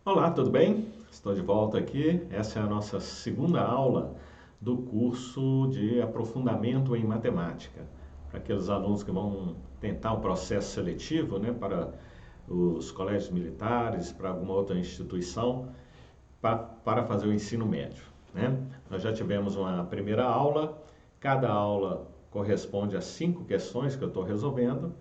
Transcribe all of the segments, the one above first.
Olá, tudo bem? Estou de volta aqui. Essa é a nossa segunda aula do curso de aprofundamento em matemática. Para aqueles alunos que vão tentar o processo seletivo, né, para os colégios militares, para alguma outra instituição, para fazer o ensino médio, né? Nós já tivemos uma primeira aula, cada aula corresponde a 5 questões que eu estou resolvendo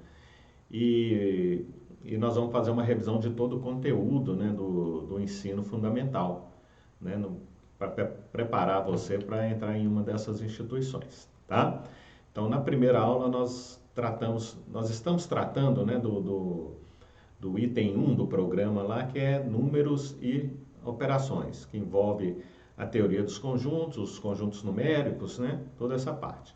e, e nós vamos fazer uma revisão de todo o conteúdo, né, do ensino fundamental, né, para preparar você para entrar em uma dessas instituições, tá? Então, na primeira aula nós estamos tratando, né, do item 1 do programa lá, que é números e operações, que envolve a teoria dos conjuntos, os conjuntos numéricos, né, toda essa parte.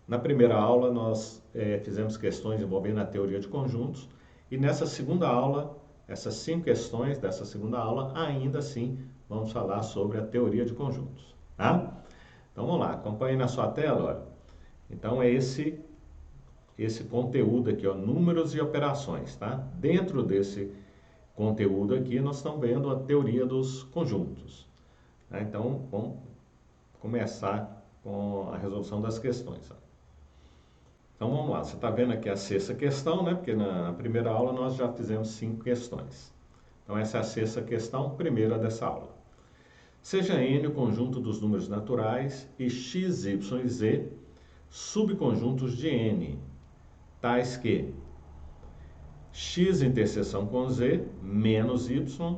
Na primeira aula, nós fizemos questões envolvendo a teoria de conjuntos, e nessa segunda aula, essas 5 questões dessa segunda aula, ainda assim, vamos falar sobre a teoria de conjuntos, tá? Então, vamos lá, acompanhe na sua tela, olha. Então, é esse conteúdo aqui, ó, números e operações, tá? Dentro desse conteúdo aqui, nós estamos vendo a teoria dos conjuntos, tá? Então, vamos começar com a resolução das questões, ó. Então vamos lá, você está vendo aqui a sexta questão, né? Porque na primeira aula nós já fizemos 5 questões. Então essa é a sexta questão, primeira dessa aula. Seja n o conjunto dos números naturais e x, y e z subconjuntos de n, tais que x interseção com z menos y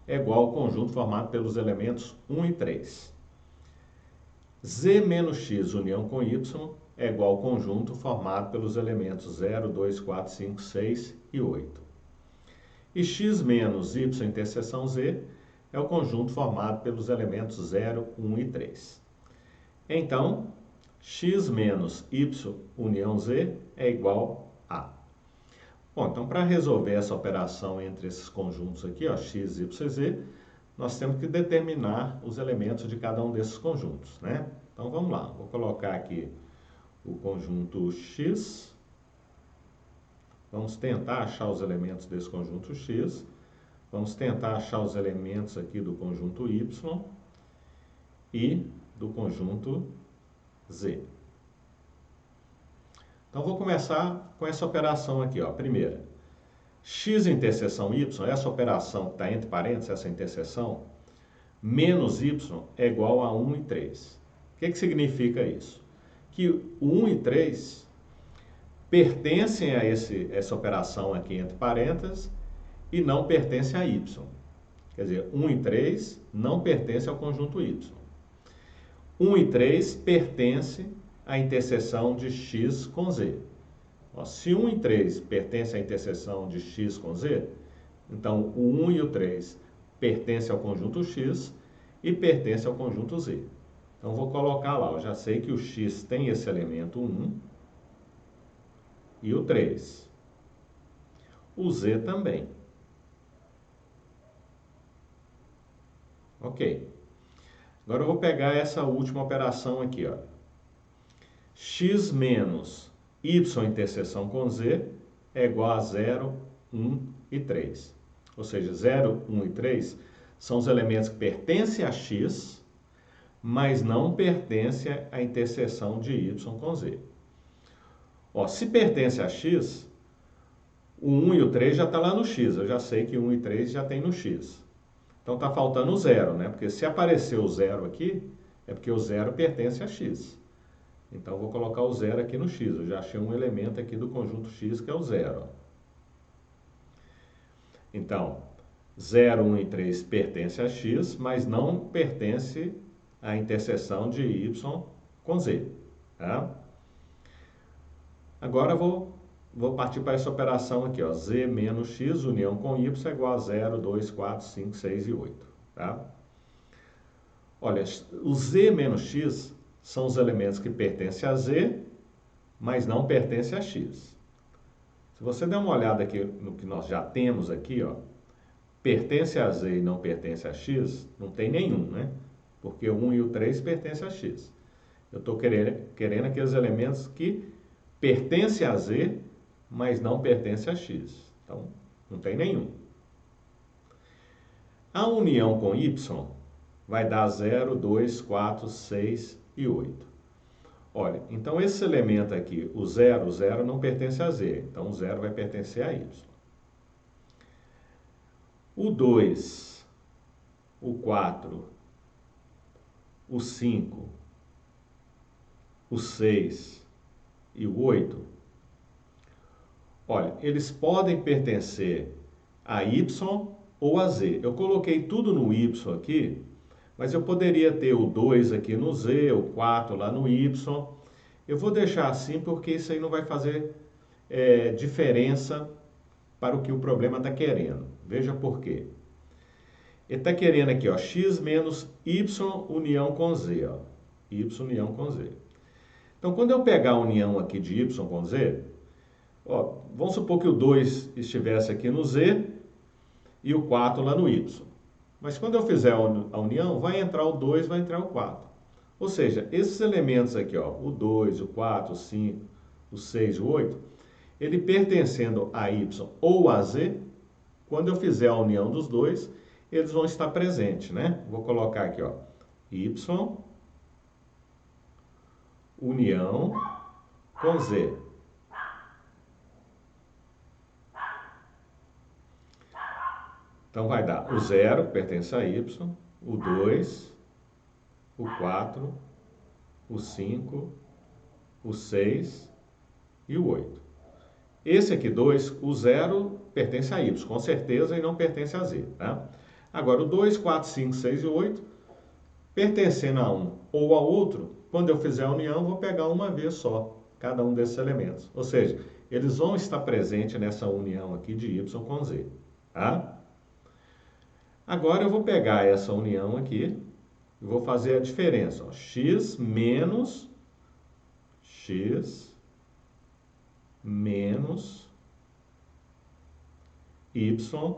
é igual ao conjunto formado pelos elementos 1 e 3. Z menos x união com y é igual ao conjunto formado pelos elementos 0, 2, 4, 5, 6 e 8. E x menos y interseção z é o conjunto formado pelos elementos 0, 1 e 3. Então, x menos y união z é igual a... Bom, então para resolver essa operação entre esses conjuntos aqui, ó, x, y e z, nós temos que determinar os elementos de cada um desses conjuntos, né? Então vamos lá, vou colocar aqui o conjunto x, vamos tentar achar os elementos desse conjunto x, vamos tentar achar os elementos aqui do conjunto y e do conjunto z. Então vou começar com essa operação aqui, ó, primeira. X interseção y, essa operação que está entre parênteses, essa interseção, menos y é igual a 1 e 3. O que significa isso? Que o 1 e 3 pertencem a essa operação aqui entre parênteses e não pertencem a y. Quer dizer, 1 e 3 não pertencem ao conjunto y. 1 e 3 pertence à interseção de x com z. Ó, se 1 e 3 pertence à interseção de x com z, então o 1 e o 3 pertencem ao conjunto x e pertencem ao conjunto z. Então vou colocar lá, eu já sei que o x tem esse elemento 1 e o 3. O z também. Ok. Agora eu vou pegar essa última operação aqui, ó. X menos y interseção com z é igual a 0, 1 e 3. Ou seja, 0, 1 e 3 são os elementos que pertencem a x, mas não pertencem à interseção de y com z. Ó, se pertence a x, o 1 e o 3 já está lá no x. Eu já sei que 1 e 3 já tem no x. Então está faltando o 0, né? Porque se aparecer o 0 aqui, é porque o 0 pertence a x. Então eu vou colocar o 0 aqui no x. Eu já achei um elemento aqui do conjunto x que é o 0. Então, 0, 1 e 3 pertence a x, mas não pertence à interseção de y com z. Tá? Agora vou partir para essa operação aqui, ó, z menos x união com y é igual a 0, 2, 4, 5, 6 e 8. Tá? Olha, o z menos x são os elementos que pertencem a z, mas não pertencem a x. Se você der uma olhada aqui no que nós já temos aqui, ó, pertence a z e não pertence a x, não tem nenhum, né? Porque o 1 e o 3 pertencem a x. Eu estou querendo aqueles elementos que pertencem a z, mas não pertencem a x. Então, não tem nenhum. A união com y vai dar 0, 2, 4, 6 e 8. Olha, então esse elemento aqui, o 0 não pertence a z, então o 0 vai pertencer a y. O 2, o 4, o 5, o 6 e o 8, olha, eles podem pertencer a y ou a z. Eu coloquei tudo no y aqui, mas eu poderia ter o 2 aqui no z, o 4 lá no y. Eu vou deixar assim porque isso aí não vai fazer diferença para o que o problema está querendo. Veja por quê. Ele está querendo aqui, ó, x menos y união com z. Ó, y união com z. Então, quando eu pegar a união aqui de y com z, ó, vamos supor que o 2 estivesse aqui no z e o 4 lá no y. Mas quando eu fizer a união, vai entrar o 2, vai entrar o 4. Ou seja, esses elementos aqui, ó, o 2, o 4, o 5, o 6 e o 8, ele pertencendo a y ou a z, quando eu fizer a união dos dois, eles vão estar presentes, né? Vou colocar aqui, ó, y união com z. Então vai dar o 0, que pertence a y, o 2, o 4, o 5, o 6 e o 8. Esse aqui, 2, o 0 pertence a y, com certeza, e não pertence a z, tá? Agora, o 2, 4, 5, 6 e 8, pertencendo a um ou a outro, quando eu fizer a união, vou pegar uma vez só, cada um desses elementos. Ou seja, eles vão estar presentes nessa união aqui de y com z, tá? Agora, eu vou pegar essa união aqui e vou fazer a diferença, ó, x menos y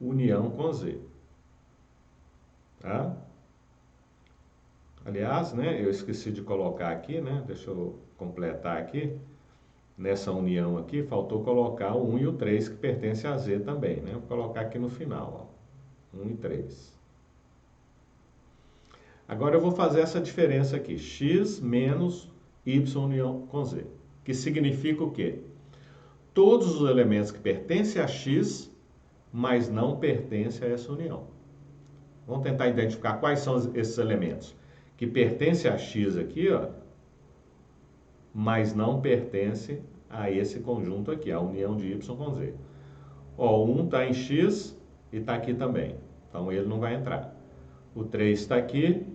união com z, tá? Aliás, né, eu esqueci de colocar aqui, né, deixa eu completar aqui, nessa união aqui, faltou colocar o 1 e o 3, que pertence a z também, né? Vou colocar aqui no final, ó, 1 e 3. Agora eu vou fazer essa diferença aqui, x menos y união com z, que significa o quê? Todos os elementos que pertencem a x, mas não pertencem a essa união. Vamos tentar identificar quais são esses elementos que pertencem a x aqui, ó, mas não pertencem a esse conjunto aqui, a união de y com z. Ó, o 1 está em x e está aqui também, então ele não vai entrar. O 3 está aqui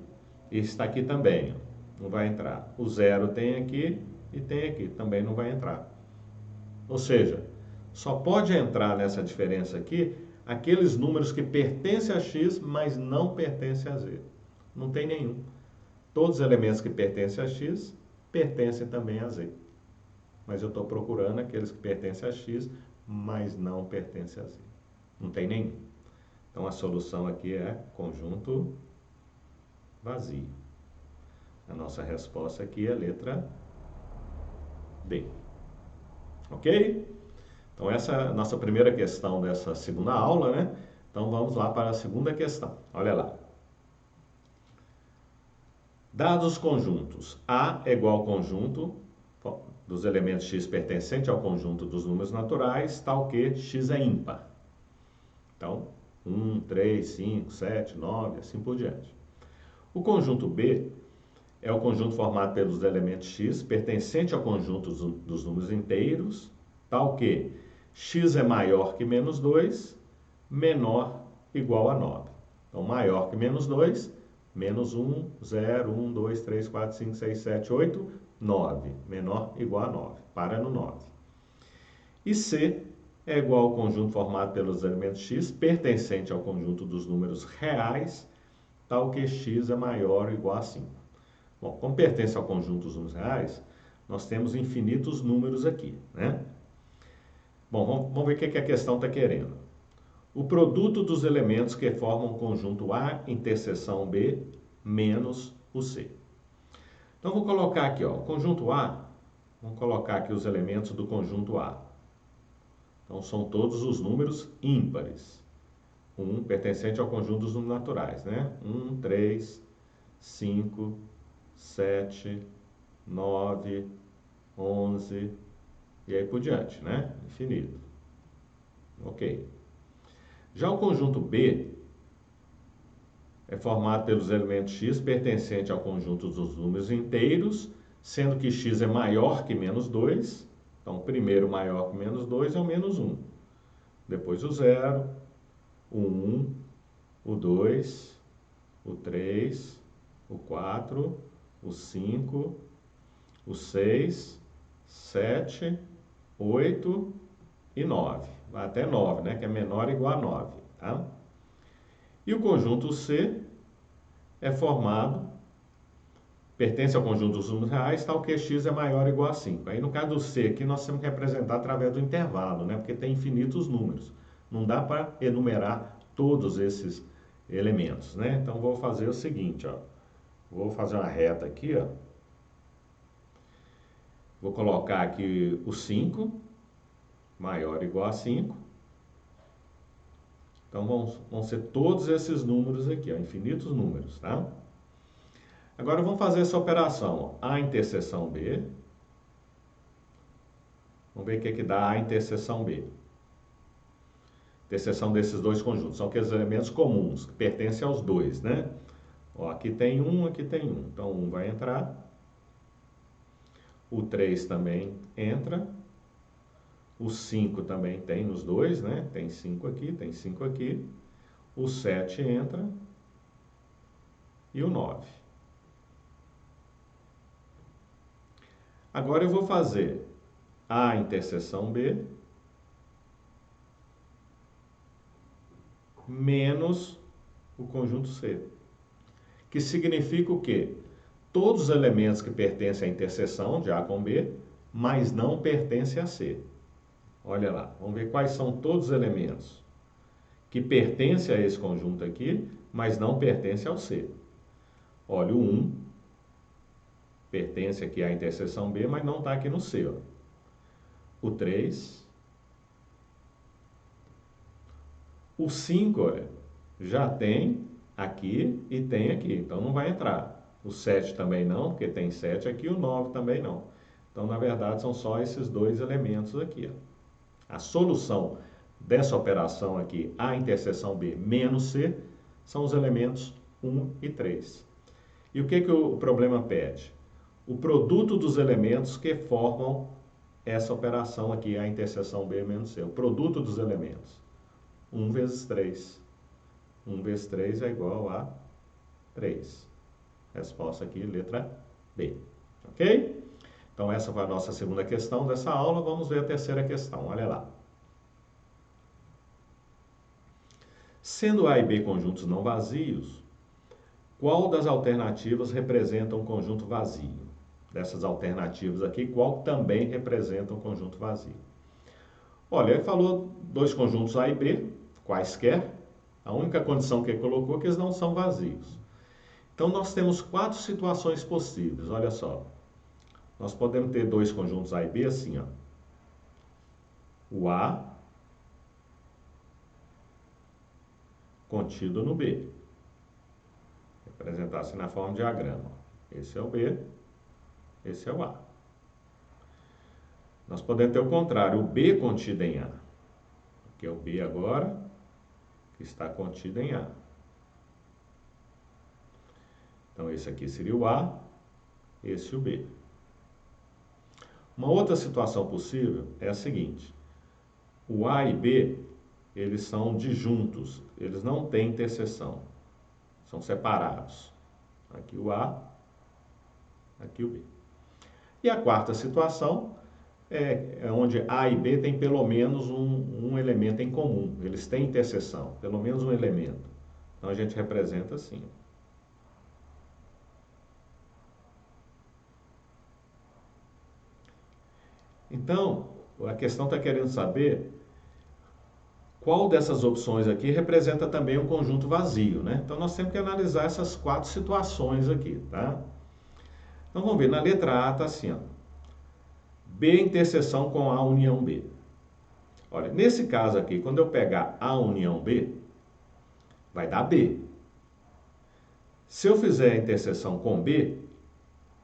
e está aqui também, não vai entrar. O 0 tem aqui e tem aqui, também não vai entrar. Ou seja, só pode entrar nessa diferença aqui aqueles números que pertencem a x, mas não pertencem a z. Não tem nenhum. Todos os elementos que pertencem a x pertencem também a z. Mas eu estou procurando aqueles que pertencem a x, mas não pertencem a z. Não tem nenhum. Então a solução aqui é conjunto vazio. A nossa resposta aqui é a letra B. Ok? Então essa é a nossa primeira questão dessa segunda aula, né? Então vamos lá para a segunda questão. Olha lá. Dados os conjuntos A é igual ao conjunto dos elementos x pertencente ao conjunto dos números naturais, tal que x é ímpar. Então, 1, 3, 5, 7, 9, assim por diante. O conjunto B é o conjunto formado pelos elementos x pertencente ao conjunto dos números inteiros, tal que x é maior que menos 2, menor igual a 9. Então, maior que menos 2, menos 1, 0, 1, 2, 3, 4, 5, 6, 7, 8, 9. Menor igual a 9. Para no 9. E C é igual ao conjunto formado pelos elementos x pertencente ao conjunto dos números reais, tal que x é maior ou igual a 5. Bom, como pertence ao conjunto dos números reais, nós temos infinitos números aqui, né? Bom, vamos ver o que a questão está querendo. O produto dos elementos que formam o conjunto A, interseção B, menos o C. Então, vou colocar aqui, ó, o conjunto A, vamos colocar aqui os elementos do conjunto A. Então, são todos os números ímpares. 1 pertencente ao conjunto dos números naturais, né? 1, 3, 5, 7, 9, 11, e aí por diante, né? Infinito. Ok. Já o conjunto B é formado pelos elementos x pertencente ao conjunto dos números inteiros, sendo que x é maior que menos 2. Então, o primeiro maior que menos 2 é o menos 1. Depois o 0, o 1, o 2, o 3, o 4, o 5, o 6, 7, 8 e 9. Vai até 9, né? Que é menor ou igual a 9. Tá? E o conjunto C é formado, pertence ao conjunto dos números reais, tal que x é maior ou igual a 5. Aí no caso do C aqui nós temos que representar através do intervalo, né? Porque tem infinitos números. Não dá para enumerar todos esses elementos, né? Então vou fazer o seguinte, ó. Vou fazer uma reta aqui, ó. Vou colocar aqui o 5, maior ou igual a 5. Então vão ser todos esses números aqui, ó, infinitos números, tá? Agora vamos fazer essa operação, ó, A interseção B. Vamos ver o que dá A interseção B. Interseção desses dois conjuntos, são aqueles elementos comuns, que pertencem aos dois, né? Ó, aqui tem um, aqui tem um. Então, 1 vai entrar. O 3 também entra. O 5 também tem nos dois, né? Tem 5 aqui, tem 5 aqui. O 7 entra. E o 9. Agora eu vou fazer A interseção B menos o conjunto C. Que significa o quê? Todos os elementos que pertencem à interseção de A com B, mas não pertencem a C. Olha lá, vamos ver quais são todos os elementos que pertencem a esse conjunto aqui, mas não pertencem ao C. Olha, o 1 pertence aqui à interseção B, mas não está aqui no C. Ó. O 3. O 5, olha, já tem aqui e tem aqui, então não vai entrar. O 7 também não, porque tem 7 aqui, o 9 também não. Então, na verdade, são só esses dois elementos aqui. Ó. A solução dessa operação aqui, A interseção B menos C, são os elementos 1 e 3. E o que o problema pede? O produto dos elementos que formam essa operação aqui, A interseção B menos C. O produto dos elementos. 1 vezes 3. 1 vezes 3 é igual a 3. Resposta aqui, letra B. Ok? Então, essa foi a nossa segunda questão dessa aula. Vamos ver a terceira questão. Olha lá. Sendo A e B conjuntos não vazios, qual das alternativas representa um conjunto vazio? Dessas alternativas aqui, qual também representa um conjunto vazio? Olha, ele falou dois conjuntos A e B, quaisquer. A única condição que ele colocou é que eles não são vazios. Então, nós temos 4 situações possíveis. Olha só. Nós podemos ter dois conjuntos A e B assim, ó. O A contido no B. Representar assim na forma de diagrama. Esse é o B, esse é o A. Nós podemos ter o contrário, o B contido em A. Que é o B agora, que está contido em A. Então, esse aqui seria o A, esse o B. Uma outra situação possível é a seguinte. O A e B, eles são disjuntos, eles não têm interseção. São separados. Aqui o A, aqui o B. E a quarta situação é onde A e B têm pelo menos um elemento em comum. Eles têm interseção, pelo menos um elemento. Então, a gente representa assim. Então, a questão está querendo saber qual dessas opções aqui representa também um conjunto vazio, né? Então, nós temos que analisar essas 4 situações aqui, tá? Então, vamos ver, na letra A está assim, ó. B interseção com A união B. Olha, nesse caso aqui, quando eu pegar A união B, vai dar B. Se eu fizer a interseção com B,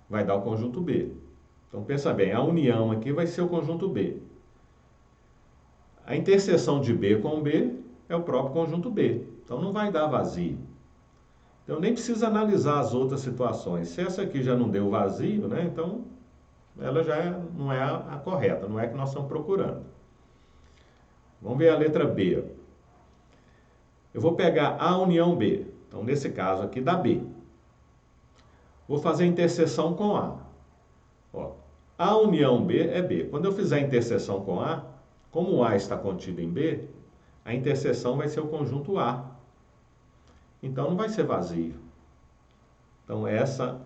vai dar o conjunto B. Então, pensa bem, a união aqui vai ser o conjunto B. A interseção de B com B é o próprio conjunto B. Então, não vai dar vazio. Então, nem precisa analisar as outras situações. Se essa aqui já não deu vazio, né? Então, ela já não é a correta, não é a que nós estamos procurando. Vamos ver a letra B. Eu vou pegar A união B. Então, nesse caso aqui, dá B. Vou fazer a interseção com A. Ó, A união B é B. Quando eu fizer a interseção com A, como o A está contido em B, a interseção vai ser o conjunto A. Então, não vai ser vazio. Então, essa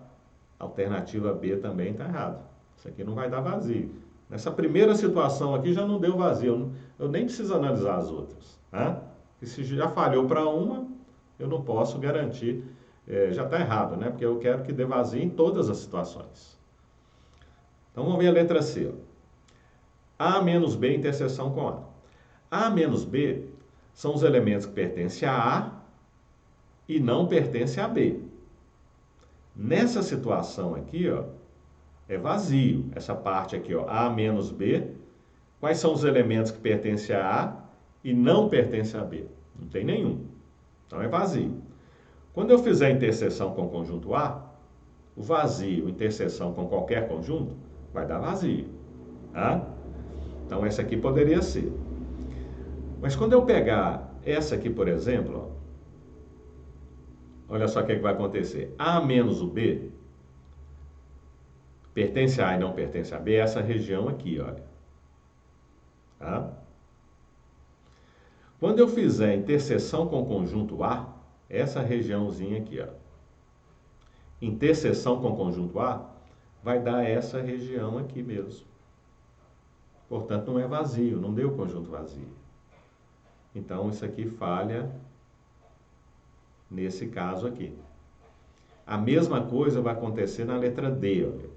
alternativa B também está errada. Isso aqui não vai dar vazio. Nessa primeira situação aqui já não deu vazio. Eu nem preciso analisar as outras. Tá? E se já falhou para uma, eu não posso garantir. Já está errado, né? Porque eu quero que dê vazio em todas as situações. Então, vamos ver a letra C. Ó. A menos B interseção com A. A menos B são os elementos que pertencem a A e não pertencem a B. Nessa situação aqui, ó, é vazio. Essa parte aqui, ó, A menos B. Quais são os elementos que pertencem a A e não pertencem a B? Não tem nenhum. Então, é vazio. Quando eu fizer interseção com o conjunto A, o vazio, interseção com qualquer conjunto, vai dar vazio. Tá? Então, essa aqui poderia ser. Mas quando eu pegar essa aqui, por exemplo, ó, olha só o que vai acontecer. A menos o B pertence a A e não pertence a B, é essa região aqui, olha. Tá? Quando eu fizer interseção com o conjunto A, essa regiãozinha aqui, ó. Interseção com o conjunto A, vai dar essa região aqui mesmo. Portanto, não é vazio, não deu conjunto vazio. Então, isso aqui falha nesse caso aqui. A mesma coisa vai acontecer na letra D. Olha.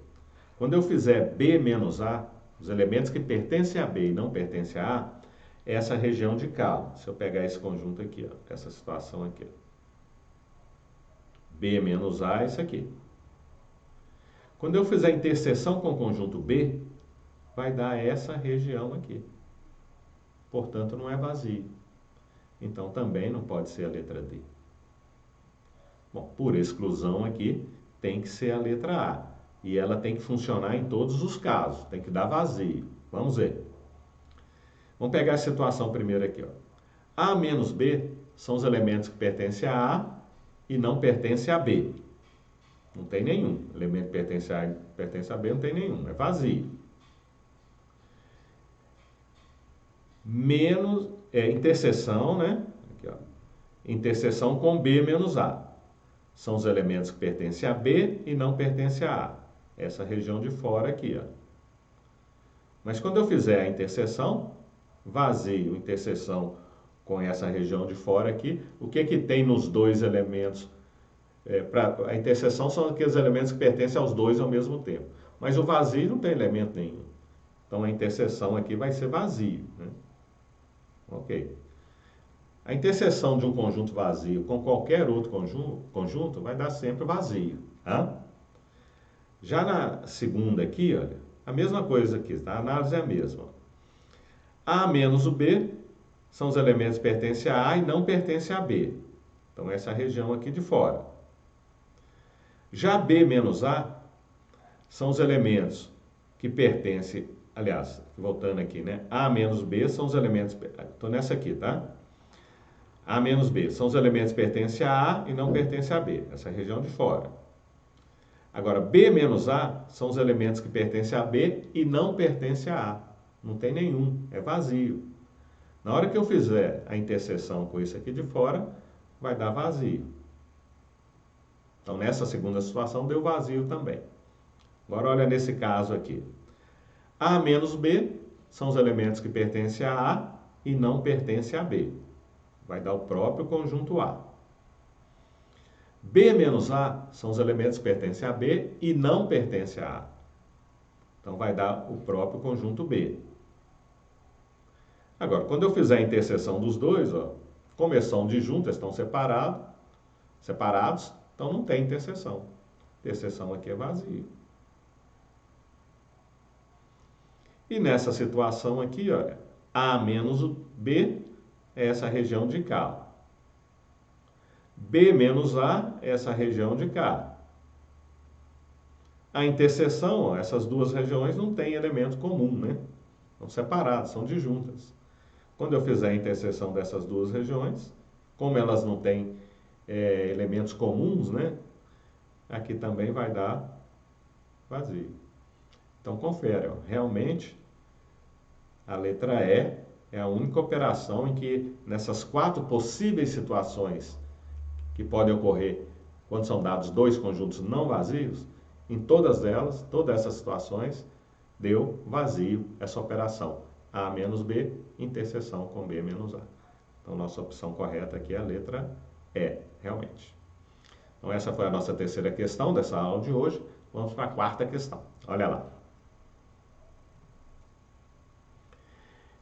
Quando eu fizer B menos A, os elementos que pertencem a B e não pertencem a A, é essa região de cá. Se eu pegar esse conjunto aqui, ó, essa situação aqui. Ó. B menos A é isso aqui. Quando eu fizer interseção com o conjunto B, vai dar essa região aqui. Portanto, não é vazio. Então, também não pode ser a letra D. Bom, por exclusão aqui, tem que ser a letra A. E ela tem que funcionar em todos os casos. Tem que dar vazio. Vamos ver. Vamos pegar a situação primeiro aqui. Ó. A menos B são os elementos que pertencem a A e não pertencem a B. Não tem nenhum. Elemento que pertence a A e pertence a B não tem nenhum. É vazio. Menos, interseção, né? Aqui, ó. Interseção com B menos A. São os elementos que pertencem a B e não pertencem a A. Essa região de fora aqui, ó. Mas quando eu fizer a interseção, vazio, interseção com essa região de fora aqui, o que que tem nos dois elementos? A interseção são aqueles elementos que pertencem aos dois ao mesmo tempo. Mas o vazio não tem elemento nenhum. Então, a interseção aqui vai ser vazio, né? Ok. A interseção de um conjunto vazio com qualquer outro conjunto vai dar sempre vazio. Tá? Já na segunda aqui, olha, a mesma coisa aqui, tá? A análise é a mesma. A menos o B são os elementos que pertencem a A e não pertencem a B. Então, essa região aqui de fora. Já B menos A são os elementos que pertencem, aliás, voltando aqui, né? A menos B são os elementos, estou nessa aqui, tá? A menos B são os elementos que pertencem a A e não pertencem a B, essa região de fora. Agora, B menos A são os elementos que pertencem a B e não pertencem a A. Não tem nenhum, é vazio. Na hora que eu fizer a interseção com isso aqui de fora, vai dar vazio. Então, nessa segunda situação, deu vazio também. Agora, olha nesse caso aqui. A menos B são os elementos que pertencem a A e não pertencem a B. Vai dar o próprio conjunto A. B menos A são os elementos que pertencem a B e não pertencem a A. Então, vai dar o próprio conjunto B. Agora, quando eu fizer a interseção dos dois, ó, Como eles são disjuntas, estão separados, então não tem interseção. Interseção aqui é vazio. E nessa situação aqui, olha, A menos o B é essa região de cá. B menos A é essa região de cá. A interseção, ó, essas duas regiões não têm elemento comum, né? São separadas, são disjuntas. Quando eu fizer a interseção dessas duas regiões, como elas não têm elementos comuns, né? Aqui também vai dar vazio. Então, confere, ó, realmente, a letra E é a única operação em que, nessas 4 possíveis situações que podem ocorrer quando são dados 2 conjuntos não vazios, em todas elas, todas essas situações, deu vazio essa operação. A menos B, interseção com B menos A. Então, nossa opção correta aqui é a letra E, realmente. Então, essa foi a nossa terceira questão dessa aula de hoje. Vamos para a quarta questão. Olha lá.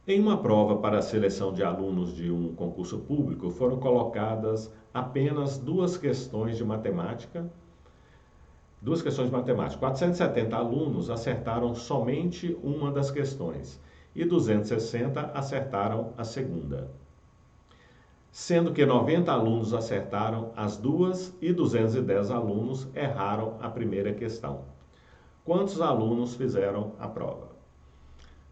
Em uma prova para a seleção de alunos de um concurso público, foram colocadas apenas duas questões de matemática. 470 alunos acertaram somente uma das questões e 260 acertaram a segunda. Sendo que 90 alunos acertaram as duas e 210 alunos erraram a primeira questão. Quantos alunos fizeram a prova?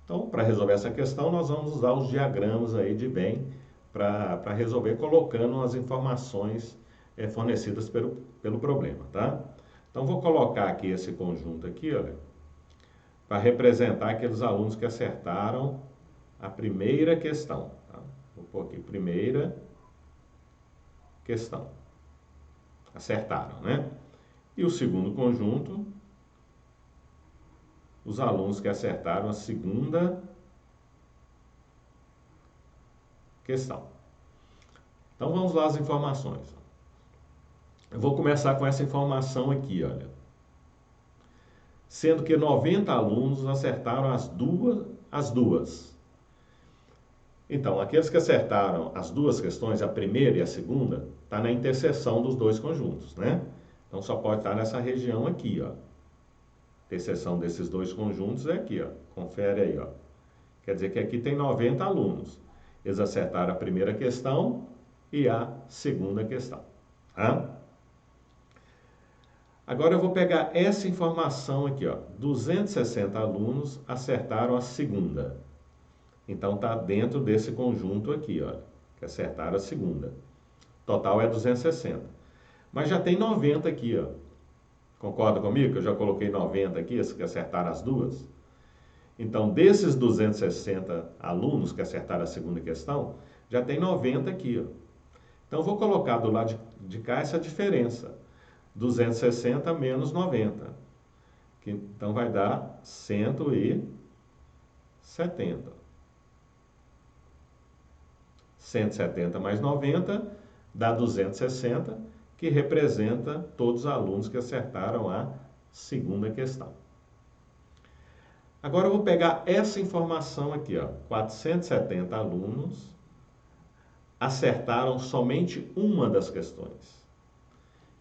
Então, para resolver essa questão, nós vamos usar os diagramas aí de Venn para resolver colocando as informações fornecidas pelo problema, tá? Então, vou colocar aqui esse conjunto aqui, olha, para representar aqueles alunos que acertaram a primeira questão. Tá? Vou pôr aqui, primeira questão. Acertaram, né? E o segundo conjunto, os alunos que acertaram a segunda questão. Então, vamos lá as informações. Eu vou começar com essa informação aqui, olha. Sendo que 90 alunos acertaram as duas. Então, aqueles que acertaram as duas questões, a primeira e a segunda, está na interseção dos dois conjuntos, né? Então, só pode estar nessa região aqui, ó. A interseção desses dois conjuntos é aqui, ó. Confere aí, ó. Quer dizer que aqui tem 90 alunos. Eles acertaram a primeira questão e a segunda questão, tá? Agora eu vou pegar essa informação aqui, ó. 260 alunos acertaram a segunda. Então está dentro desse conjunto aqui, ó, que acertaram a segunda. Total é 260. Mas já tem 90 aqui, ó. Concorda comigo que eu já coloquei 90 aqui, esses que acertaram as duas? Então, desses 260 alunos que acertaram a segunda questão, já tem 90 aqui, ó. Então, eu vou colocar do lado de cá essa diferença. 260 menos 90. Que, então, vai dar 170. 170 mais 90 dá 260, que representa todos os alunos que acertaram a segunda questão. Agora eu vou pegar essa informação aqui, ó. 470 alunos acertaram somente uma das questões.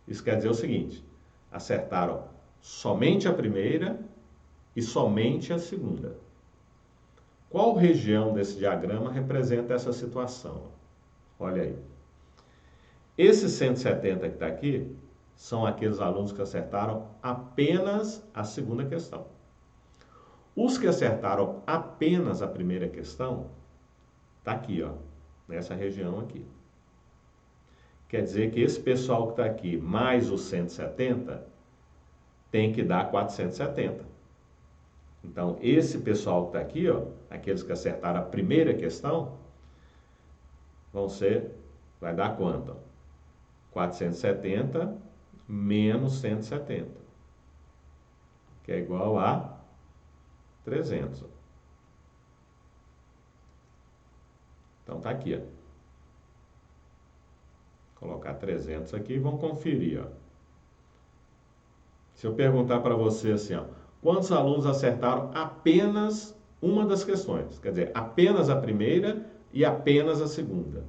Isso quer dizer o seguinte: acertaram somente a primeira e somente a segunda. Qual região desse diagrama representa essa situação? Olha aí. Esses 170 que está aqui são aqueles alunos que acertaram apenas a segunda questão. Os que acertaram apenas a primeira questão, está aqui, ó, nessa região aqui. Quer dizer que esse pessoal que está aqui, mais os 170, tem que dar 470. Então, esse pessoal que está aqui, ó, aqueles que acertaram a primeira questão, vai dar quanto? 470 menos 170, que é igual a 300. Então, tá aqui, ó. Vou colocar 300 aqui e vamos conferir, ó. Se eu perguntar para você assim, ó, quantos alunos acertaram apenas uma das questões? Quer dizer, apenas a primeira e apenas a segunda.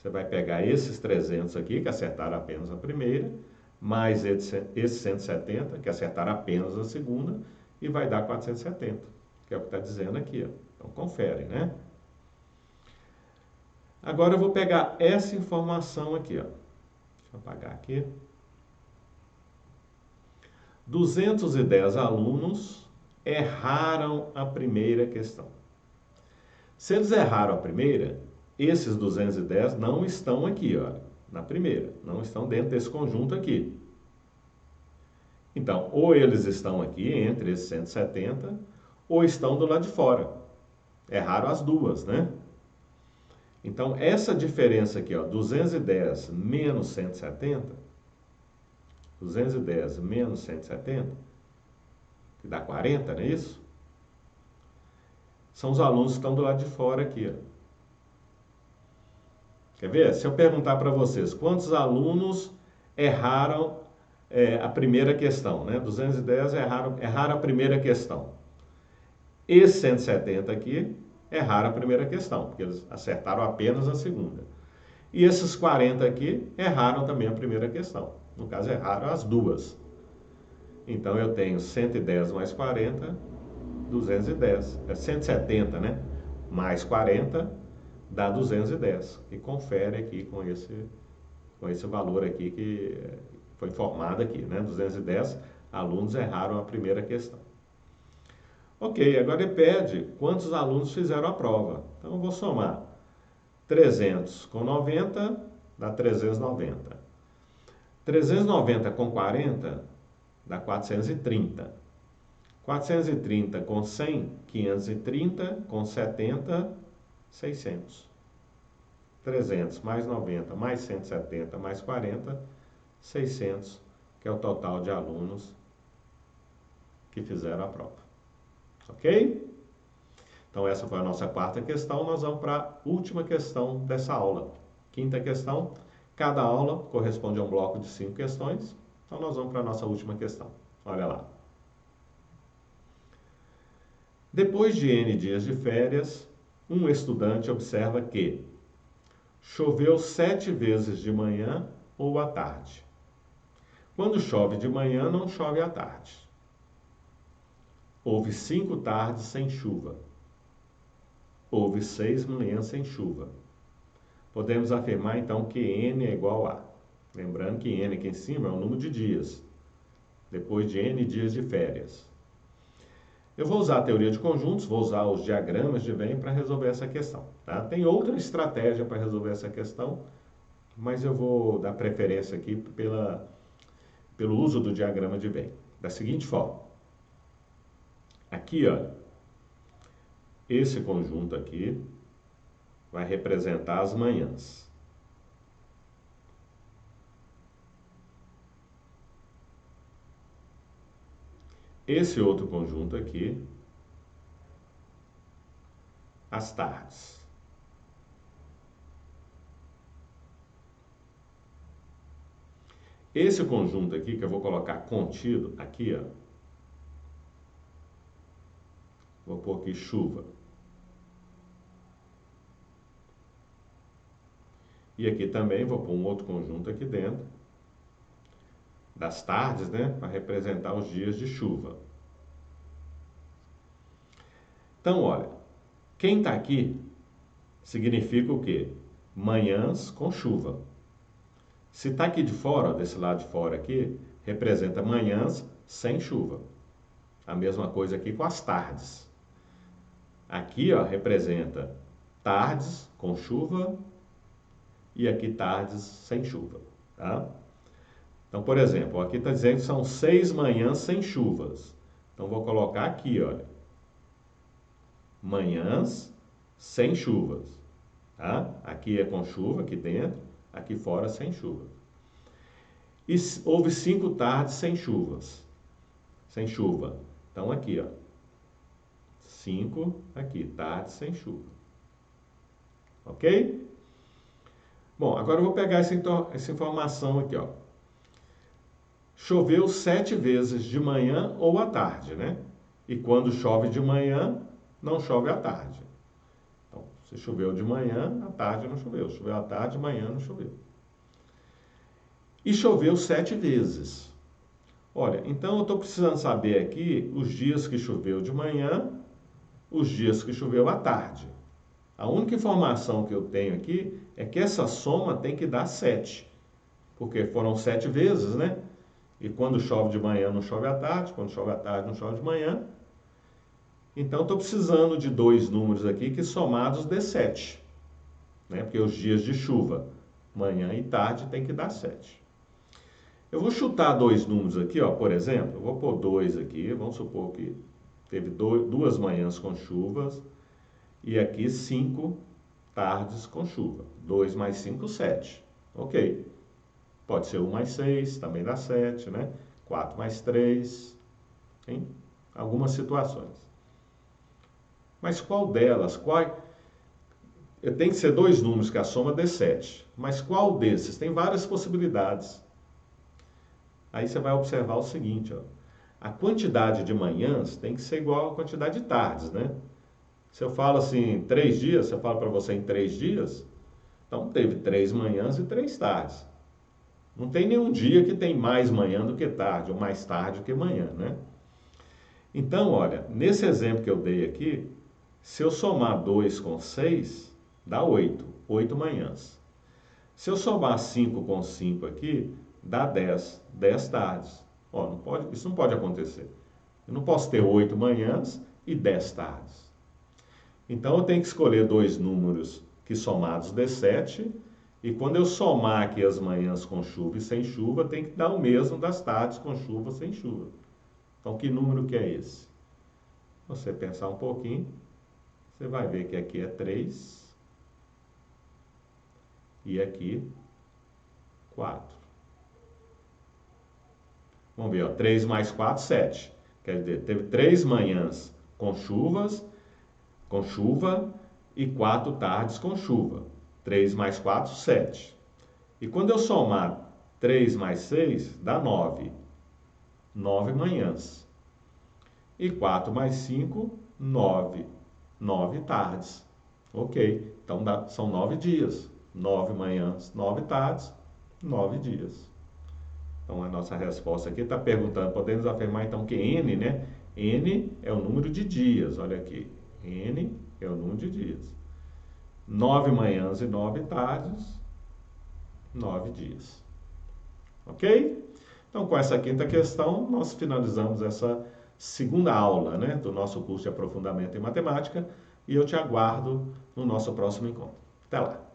Você vai pegar esses 300 aqui, que acertaram apenas a primeira, mais esse 170, que acertaram apenas a segunda, e vai dar 470, que é o que está dizendo aqui, ó. Então, confere, né? Agora eu vou pegar essa informação aqui, ó. Deixa eu apagar aqui. 210 alunos erraram a primeira questão. Se eles erraram a primeira, esses 210 não estão aqui, olha, na primeira, não estão dentro desse conjunto aqui. Então, ou eles estão aqui entre esses 170, ou estão do lado de fora. Erraram as duas, né? Então, essa diferença aqui, ó, 210 menos 170, 210 menos 170, que dá 40, não é isso? São os alunos que estão do lado de fora aqui, ó. Quer ver? Se eu perguntar para vocês, quantos alunos erraram a primeira questão, né? 210 erraram a primeira questão. Esses 170 aqui erraram a primeira questão, porque eles acertaram apenas a segunda. E esses 40 aqui erraram também a primeira questão. No caso, erraram as duas. Então, eu tenho 110 mais 40, 210. É 170, né? Mais 40, dá 210. E confere aqui com esse valor aqui que foi informado aqui, né? 210 alunos erraram a primeira questão. Ok, agora ele pede quantos alunos fizeram a prova. Então, eu vou somar 300 com 90, dá 390. 390 com 40, dá 430. 430 com 100, 530, com 70, 600. 300 mais 90, mais 170, mais 40, 600, que é o total de alunos que fizeram a prova. Ok? Então, essa foi a nossa quarta questão. Nós vamos para a última questão dessa aula. Quinta questão. Cada aula corresponde a um bloco de 5 questões. Então, nós vamos para a nossa última questão. Olha lá. Depois de N dias de férias, um estudante observa que choveu 7 vezes de manhã ou à tarde. Quando chove de manhã, não chove à tarde. Houve 5 tardes sem chuva. Houve 6 manhãs sem chuva. Podemos afirmar, então, que N é igual a... Lembrando que N aqui em cima é o número de dias. Depois de N dias de férias. Eu vou usar a teoria de conjuntos, vou usar os diagramas de Venn para resolver essa questão. Tá? Tem outra estratégia para resolver essa questão, mas eu vou dar preferência aqui pelo uso do diagrama de Venn. Da seguinte forma. Aqui, olha, esse conjunto aqui vai representar as manhãs. Esse outro conjunto aqui, as tardes. Esse conjunto aqui, que eu vou colocar contido, aqui, ó. Vou pôr aqui chuva. E aqui também vou pôr um outro conjunto aqui dentro, das tardes, né? Para representar os dias de chuva. Então, olha, quem está aqui significa o quê? Manhãs com chuva. Se está aqui de fora, ó, desse lado de fora aqui, representa manhãs sem chuva. A mesma coisa aqui com as tardes. Aqui, ó, representa tardes com chuva e aqui tardes sem chuva, tá? Então, por exemplo, aqui está dizendo que são 6 manhãs sem chuvas. Então, vou colocar aqui, olha, manhãs sem chuvas, tá? Aqui é com chuva, aqui dentro, aqui fora sem chuva. E houve 5 tardes sem chuvas, sem chuva. Então, aqui, ó, 5 aqui, tardes sem chuva. Ok? Bom, agora eu vou pegar essa informação aqui, ó. Choveu 7 vezes de manhã ou à tarde, né? E quando chove de manhã, não chove à tarde. Então, Se choveu de manhã, à tarde não choveu. Choveu à tarde, de manhã não choveu. E choveu 7 vezes. Olha, então eu estou precisando saber aqui os dias que choveu de manhã, os dias que choveu à tarde. A única informação que eu tenho aqui é que essa soma tem que dar 7. Porque foram 7 vezes, né? E quando chove de manhã não chove à tarde, quando chove à tarde não chove de manhã. Então estou precisando de 2 números aqui que somados dê 7. Né? Porque os dias de chuva, manhã e tarde, tem que dar 7. Eu vou chutar 2 números aqui, ó, por exemplo, eu vou pôr 2 aqui, vamos supor que teve 2 manhãs com chuvas e aqui 5 tardes com chuva. 2 mais 5, 7. Ok. Pode ser 1 mais 6, também dá 7, né? 4 mais 3, em algumas situações. Mas qual delas? Tem que ser 2 números que a soma dê 7. Mas qual desses? Tem várias possibilidades. Aí você vai observar o seguinte, ó. A quantidade de manhãs tem que ser igual à quantidade de tardes, né? Se eu falo assim, 3 dias, se eu falo para você em 3 dias, então teve 3 manhãs e 3 tardes. Não tem nenhum dia que tem mais manhã do que tarde, ou mais tarde do que manhã, né? Então, olha, nesse exemplo que eu dei aqui, se eu somar 2 com 6, dá 8, 8 manhãs. Se eu somar 5 com 5 aqui, dá 10, 10 tardes. Ó, isso não pode acontecer. Eu não posso ter 8 manhãs e 10 tardes. Então eu tenho que escolher 2 números que somados dê 7, e quando eu somar aqui as manhãs com chuva e sem chuva, tem que dar o mesmo das tardes com chuva ou sem chuva. Então que número que é esse? Você pensar um pouquinho, você vai ver que aqui é 3 e aqui 4. Vamos ver, ó, 3 mais 4, 7. Quer dizer, teve 3 manhãs com chuva e 4 tardes com chuva. 3 mais 4, 7. E quando eu somar 3 mais 6, dá 9. 9 manhãs. E 4 mais 5, 9. 9 tardes. Ok, então são 9 dias. 9 manhãs, 9 tardes, 9 dias. Então a nossa resposta aqui está perguntando, podemos afirmar então que N, né? N é o número de dias, olha aqui. N é o número de dias. 9 manhãs e 9 tardes, 9 dias. Ok? Então com essa quinta questão, nós finalizamos essa segunda aula, né, do nosso curso de aprofundamento em matemática, e eu te aguardo no nosso próximo encontro. Até lá!